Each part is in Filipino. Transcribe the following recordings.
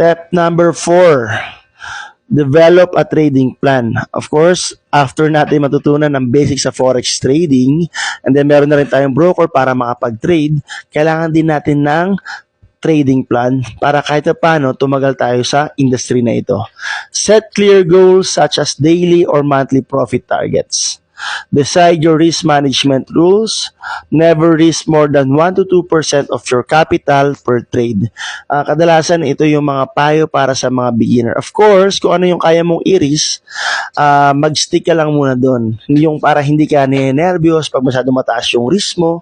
Step number 4, develop a trading plan. Of course, after natin matutunan ang basics sa forex trading, and then meron na rin tayong broker para makapag-trade, kailangan din natin ng trading plan para kahit paano tumagal tayo sa industry na ito. Set clear goals such as daily or monthly profit targets. Decide your risk management rules. Never risk more than 1 to 2% of your capital per trade. Kadalasan ito yung mga payo para sa mga beginner. Of course, kung ano yung kaya mong i-risk, mag-stick ka lang muna doon. Yung para hindi ka nervyos pag masyado mataas yung risk mo.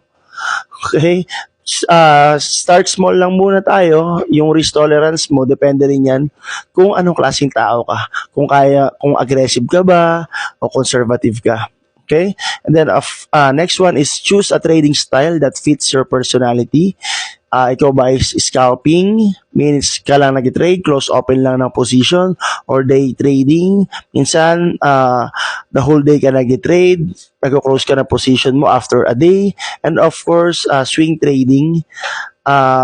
Okay? Start small lang muna tayo. Yung risk tolerance mo, depende rin yan kung anong klaseng tao ka. Kung aggressive ka ba o conservative ka. Okay? And then next one is choose a trading style that fits your personality. Ikaw ba is scalping? Means ka lang nag-trade, close open lang ng position, or day trading. Minsan, the whole day ka nag-trade, nag-close ka ng position mo after a day. And of course, swing trading.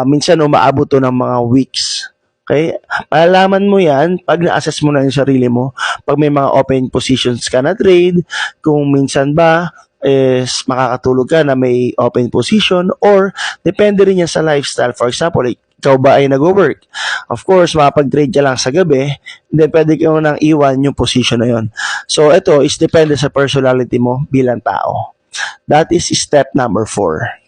Minsan umaabot to ng mga weeks. Okay? Malalaman mo yan pag na-assess mo na yung sarili mo. Pag may mga open positions ka na trade, kung minsan ba is makakatulog ka na may open position, or depende rin yan sa lifestyle. For example, ikaw ba ay nag-work? Of course, makapag-trade ka lang sa gabi, then pwede ka nang iwan yung position na yon. So, ito is depende sa personality mo bilang tao. That is step number 4.